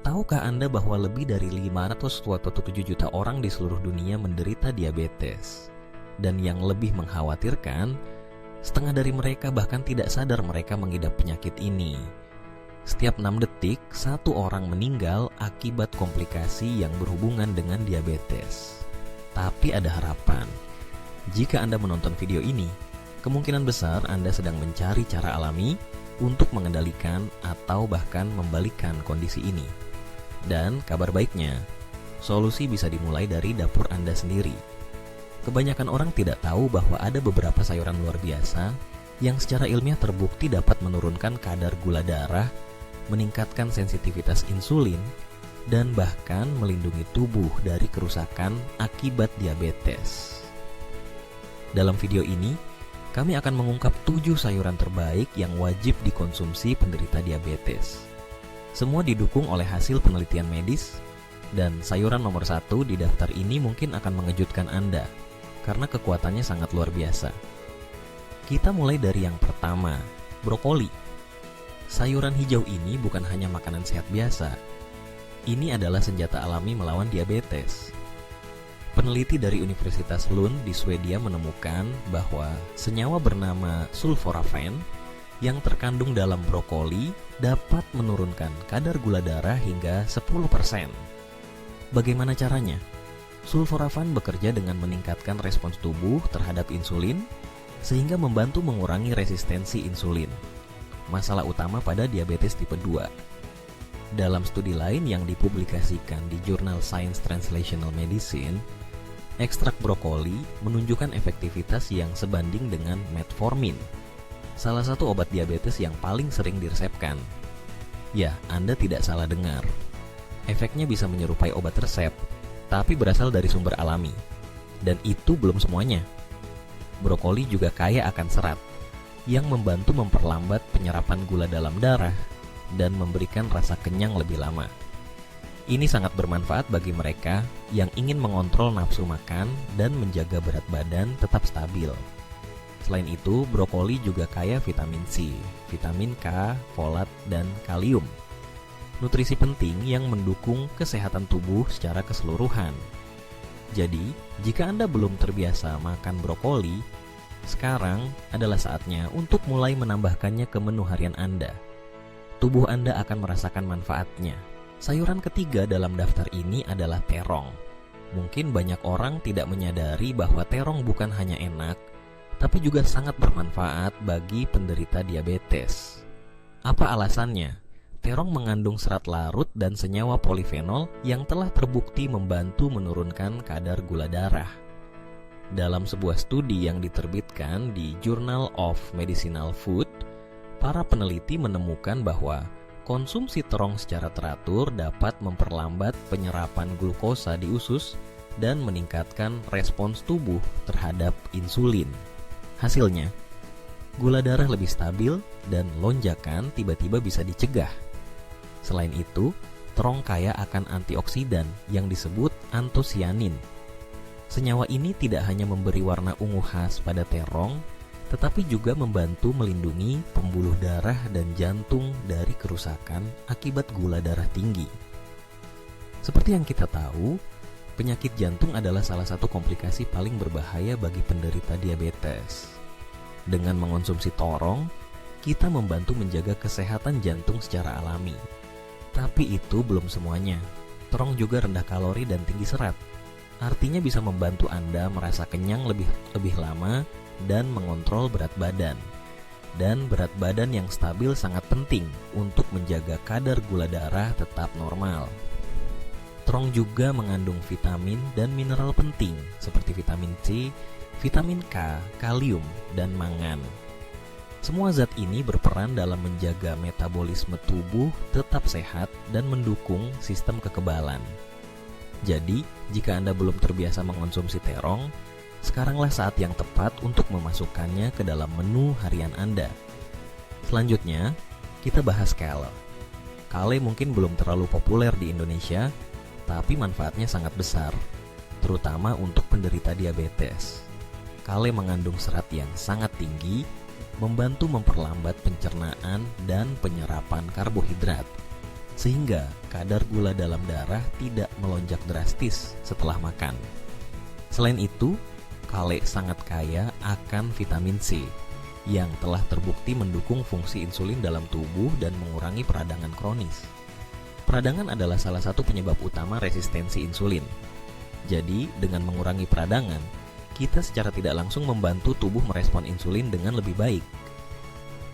Tahukah Anda bahwa lebih dari 527 juta orang di seluruh dunia menderita diabetes? Dan yang lebih mengkhawatirkan, setengah dari mereka bahkan tidak sadar mereka mengidap penyakit ini. Setiap 6 detik, satu orang meninggal akibat komplikasi yang berhubungan dengan diabetes. Tapi ada harapan. Jika Anda menonton video ini, kemungkinan besar Anda sedang mencari cara alami untuk mengendalikan atau bahkan membalikkan kondisi ini. Dan kabar baiknya, solusi bisa dimulai dari dapur Anda sendiri. Kebanyakan orang tidak tahu bahwa ada beberapa sayuran luar biasa yang secara ilmiah terbukti dapat menurunkan kadar gula darah, meningkatkan sensitivitas insulin, dan bahkan melindungi tubuh dari kerusakan akibat diabetes. Dalam video ini, kami akan mengungkap 7 sayuran terbaik yang wajib dikonsumsi penderita diabetes. Semua didukung oleh hasil penelitian medis, dan sayuran nomor 1 di daftar ini mungkin akan mengejutkan Anda, karena kekuatannya sangat luar biasa. Kita mulai dari yang pertama, brokoli. Sayuran hijau ini bukan hanya makanan sehat biasa. Ini adalah senjata alami melawan diabetes. Peneliti dari Universitas Lund di Swedia menemukan bahwa senyawa bernama sulforafen yang terkandung dalam brokoli dapat menurunkan kadar gula darah hingga 10%. Bagaimana caranya? Sulforafen bekerja dengan meningkatkan respons tubuh terhadap insulin sehingga membantu mengurangi resistensi insulin, masalah utama pada diabetes tipe 2. Dalam studi lain yang dipublikasikan di jurnal Science Translational Medicine, ekstrak brokoli menunjukkan efektivitas yang sebanding dengan metformin, salah satu obat diabetes yang paling sering diresepkan. Ya, Anda tidak salah dengar. Efeknya bisa menyerupai obat resep, tapi berasal dari sumber alami. Dan itu belum semuanya. Brokoli juga kaya akan serat, yang membantu memperlambat penyerapan gula dalam darah dan memberikan rasa kenyang lebih lama. Ini sangat bermanfaat bagi mereka yang ingin mengontrol nafsu makan dan menjaga berat badan tetap stabil. Selain itu, brokoli juga kaya vitamin C, vitamin K, folat, dan kalium. Nutrisi penting yang mendukung kesehatan tubuh secara keseluruhan. Jadi, jika Anda belum terbiasa makan brokoli, sekarang adalah saatnya untuk mulai menambahkannya ke menu harian Anda. Tubuh Anda akan merasakan manfaatnya. Sayuran ketiga dalam daftar ini adalah terong. Mungkin banyak orang tidak menyadari bahwa terong bukan hanya enak, tapi juga sangat bermanfaat bagi penderita diabetes. Apa alasannya? Terong mengandung serat larut dan senyawa polifenol yang telah terbukti membantu menurunkan kadar gula darah. Dalam sebuah studi yang diterbitkan di Journal of Medicinal Food, para peneliti menemukan bahwa konsumsi terong secara teratur dapat memperlambat penyerapan glukosa di usus dan meningkatkan respons tubuh terhadap insulin. Hasilnya, gula darah lebih stabil dan lonjakan tiba-tiba bisa dicegah. Selain itu, terong kaya akan antioksidan yang disebut antosianin. Senyawa ini tidak hanya memberi warna ungu khas pada terong, tetapi juga membantu melindungi pembuluh darah dan jantung dari kerusakan akibat gula darah tinggi. Seperti yang kita tahu, penyakit jantung adalah salah satu komplikasi paling berbahaya bagi penderita diabetes. Dengan mengonsumsi terong, kita membantu menjaga kesehatan jantung secara alami. Tapi itu belum semuanya. Terong juga rendah kalori dan tinggi serat. Artinya bisa membantu Anda merasa kenyang lebih lama dan mengontrol berat badan. Dan berat badan yang stabil sangat penting untuk menjaga kadar gula darah tetap normal. Terong juga mengandung vitamin dan mineral penting seperti vitamin C, vitamin K, kalium, dan mangan. Semua zat ini berperan dalam menjaga metabolisme tubuh tetap sehat dan mendukung sistem kekebalan. Jadi, jika Anda belum terbiasa mengonsumsi terong, sekaranglah saat yang tepat untuk memasukkannya ke dalam menu harian Anda. Selanjutnya, kita bahas kale. Kale mungkin belum terlalu populer di Indonesia, tapi manfaatnya sangat besar, terutama untuk penderita diabetes. Kale mengandung serat yang sangat tinggi, membantu memperlambat pencernaan dan penyerapan karbohidrat. sehingga kadar gula dalam darah tidak melonjak drastis setelah makan. Selain itu, kale sangat kaya akan vitamin C yang telah terbukti mendukung fungsi insulin dalam tubuh dan mengurangi peradangan kronis. Peradangan adalah salah satu penyebab utama resistensi insulin. Jadi, dengan mengurangi peradangan, kita secara tidak langsung membantu tubuh merespon insulin dengan lebih baik.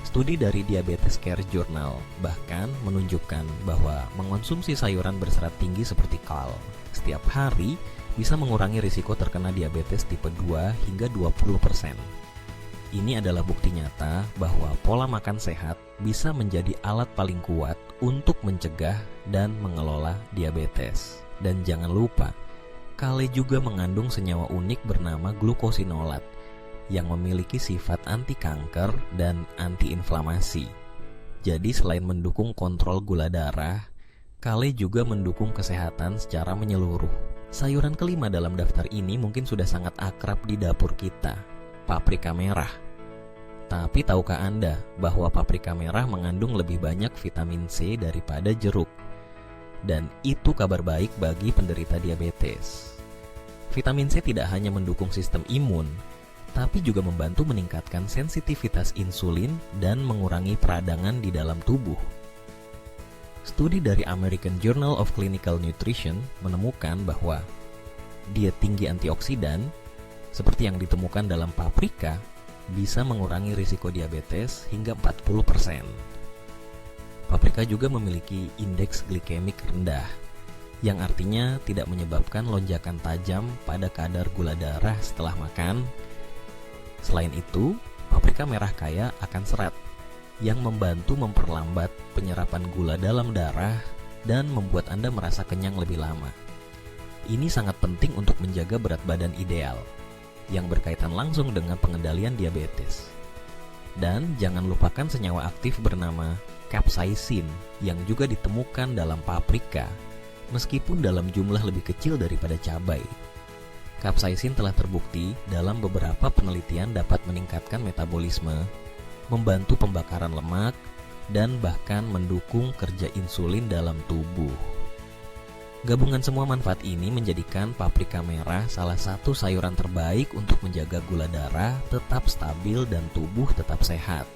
Studi dari Diabetes Care Journal bahkan menunjukkan bahwa mengonsumsi sayuran berserat tinggi seperti kal setiap hari bisa mengurangi risiko terkena diabetes tipe 2 hingga 20%. Ini adalah bukti nyata bahwa pola makan sehat bisa menjadi alat paling kuat untuk mencegah dan mengelola diabetes. Dan jangan lupa, kale juga mengandung senyawa unik bernama glukosinolat yang memiliki sifat anti kanker dan antiinflamasi. Jadi selain mendukung kontrol gula darah, kale juga mendukung kesehatan secara menyeluruh. Sayuran kelima dalam daftar ini mungkin sudah sangat akrab di dapur kita, paprika merah. Tapi tahukah Anda bahwa paprika merah mengandung lebih banyak vitamin C daripada jeruk? Dan itu kabar baik bagi penderita diabetes. Vitamin C tidak hanya mendukung sistem imun, tapi juga membantu meningkatkan sensitivitas insulin dan mengurangi peradangan di dalam tubuh. Studi dari American Journal of Clinical Nutrition menemukan bahwa diet tinggi antioksidan, seperti yang ditemukan dalam paprika, bisa mengurangi risiko diabetes hingga 40%. Paprika juga memiliki indeks glikemik rendah, yang artinya tidak menyebabkan lonjakan tajam pada kadar gula darah setelah makan. Selain itu, paprika merah kaya akan serat yang membantu memperlambat penyerapan gula dalam darah dan membuat Anda merasa kenyang lebih lama. Ini sangat penting untuk menjaga berat badan ideal yang berkaitan langsung dengan pengendalian diabetes. Dan jangan lupakan senyawa aktif bernama capsaicin yang juga ditemukan dalam paprika, meskipun dalam jumlah lebih kecil daripada cabai. Capsaicin telah terbukti dalam beberapa penelitian dapat meningkatkan metabolisme, membantu pembakaran lemak, dan bahkan mendukung kerja insulin dalam tubuh. Gabungan semua manfaat ini menjadikan paprika merah salah satu sayuran terbaik untuk menjaga gula darah tetap stabil dan tubuh tetap sehat.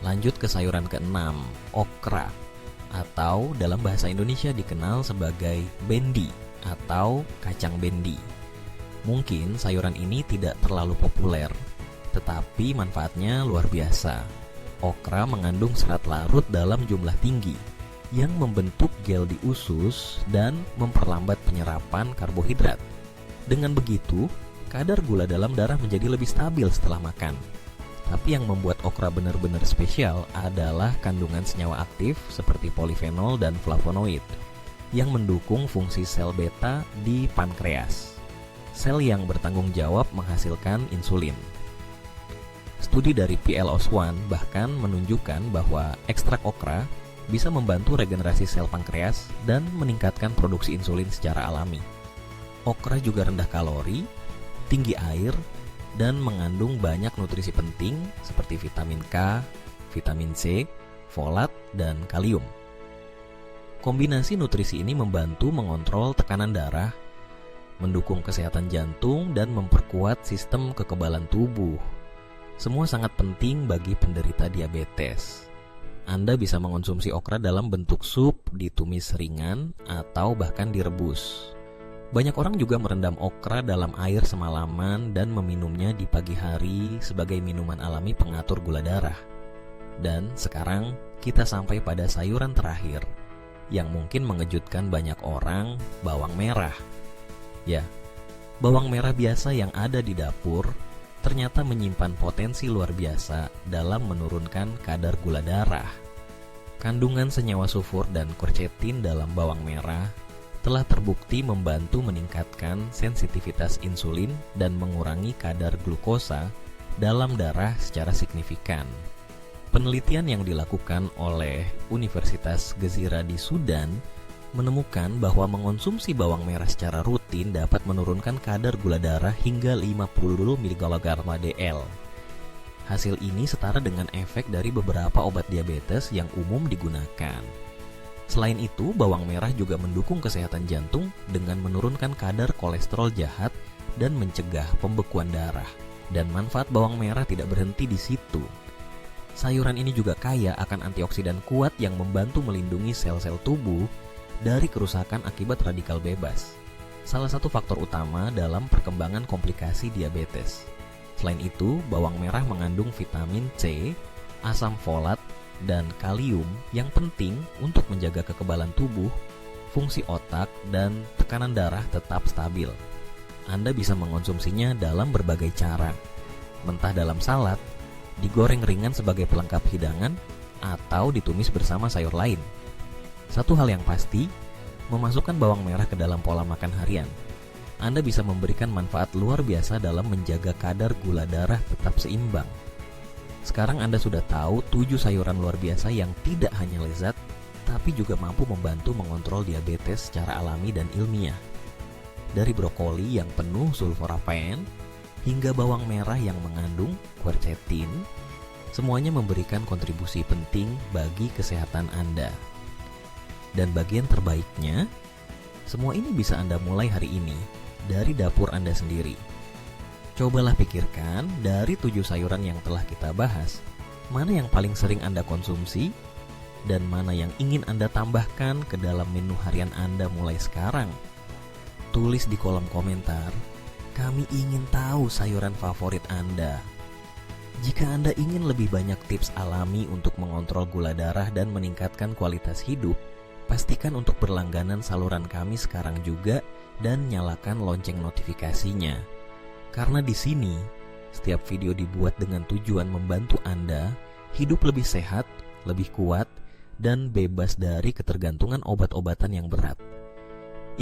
Lanjut ke sayuran keenam, okra, atau dalam bahasa Indonesia dikenal sebagai bendi atau kacang bendi. Mungkin sayuran ini tidak terlalu populer, tetapi manfaatnya luar biasa. Okra mengandung serat larut dalam jumlah tinggi yang membentuk gel di usus dan memperlambat penyerapan karbohidrat. Dengan begitu, kadar gula dalam darah menjadi lebih stabil setelah makan. Tapi yang membuat okra benar-benar spesial adalah kandungan senyawa aktif seperti polifenol dan flavonoid yang mendukung fungsi sel beta di pankreas, sel yang bertanggung jawab menghasilkan insulin. Studi dari PLOS ONE bahkan menunjukkan bahwa ekstrak okra bisa membantu regenerasi sel pankreas dan meningkatkan produksi insulin secara alami. Okra juga rendah kalori, tinggi air, dan mengandung banyak nutrisi penting seperti vitamin K, vitamin C, folat, dan kalium. Kombinasi nutrisi ini membantu mengontrol tekanan darah, mendukung kesehatan jantung, dan memperkuat sistem kekebalan tubuh. Semua sangat penting bagi penderita diabetes. Anda bisa mengonsumsi okra dalam bentuk sup, ditumis ringan, atau bahkan direbus. Banyak orang juga merendam okra dalam air semalaman dan meminumnya di pagi hari sebagai minuman alami pengatur gula darah. Dan sekarang kita sampai pada sayuran terakhir yang mungkin mengejutkan banyak orang, bawang merah. Ya, bawang merah biasa yang ada di dapur ternyata menyimpan potensi luar biasa dalam menurunkan kadar gula darah. Kandungan senyawa sulfur dan quercetin dalam bawang merah telah terbukti membantu meningkatkan sensitivitas insulin dan mengurangi kadar glukosa dalam darah secara signifikan. Penelitian yang dilakukan oleh Universitas Gezira di Sudan menemukan bahwa mengonsumsi bawang merah secara rutin dapat menurunkan kadar gula darah hingga 50 mg/dl. Hasil ini setara dengan efek dari beberapa obat diabetes yang umum digunakan. Selain itu, bawang merah juga mendukung kesehatan jantung dengan menurunkan kadar kolesterol jahat dan mencegah pembekuan darah. Dan manfaat bawang merah tidak berhenti di situ. Sayuran ini juga kaya akan antioksidan kuat yang membantu melindungi sel-sel tubuh dari kerusakan akibat radikal bebas. Salah satu faktor utama dalam perkembangan komplikasi diabetes. Selain itu, bawang merah mengandung vitamin C, asam folat, dan kalium yang penting untuk menjaga kekebalan tubuh, fungsi otak, dan tekanan darah tetap stabil. Anda bisa mengonsumsinya dalam berbagai cara, mentah dalam salad, digoreng ringan sebagai pelengkap hidangan, atau ditumis bersama sayur lain. Satu hal yang pasti, memasukkan bawang merah ke dalam pola makan harian, Anda bisa memberikan manfaat luar biasa dalam menjaga kadar gula darah tetap seimbang. Sekarang Anda sudah tahu 7 sayuran luar biasa yang tidak hanya lezat, tapi juga mampu membantu mengontrol diabetes secara alami dan ilmiah. Dari brokoli yang penuh sulforafen, hingga bawang merah yang mengandung quercetin, semuanya memberikan kontribusi penting bagi kesehatan Anda. Dan bagian terbaiknya, semua ini bisa Anda mulai hari ini dari dapur Anda sendiri. Cobalah pikirkan dari 7 sayuran yang telah kita bahas, mana yang paling sering Anda konsumsi, dan mana yang ingin Anda tambahkan ke dalam menu harian Anda mulai sekarang. Tulis di kolom komentar, kami ingin tahu sayuran favorit Anda. Jika Anda ingin lebih banyak tips alami untuk mengontrol gula darah dan meningkatkan kualitas hidup, pastikan untuk berlangganan saluran kami sekarang juga dan nyalakan lonceng notifikasinya. Karena di sini, setiap video dibuat dengan tujuan membantu Anda hidup lebih sehat, lebih kuat, dan bebas dari ketergantungan obat-obatan yang berat.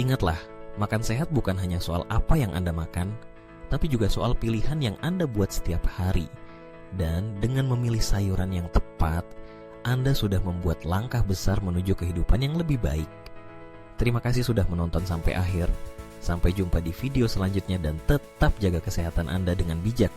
Ingatlah, makan sehat bukan hanya soal apa yang Anda makan, tapi juga soal pilihan yang Anda buat setiap hari. Dan dengan memilih sayuran yang tepat, Anda sudah membuat langkah besar menuju kehidupan yang lebih baik. Terima kasih sudah menonton sampai akhir. Sampai jumpa di video selanjutnya dan tetap jaga kesehatan Anda dengan bijak.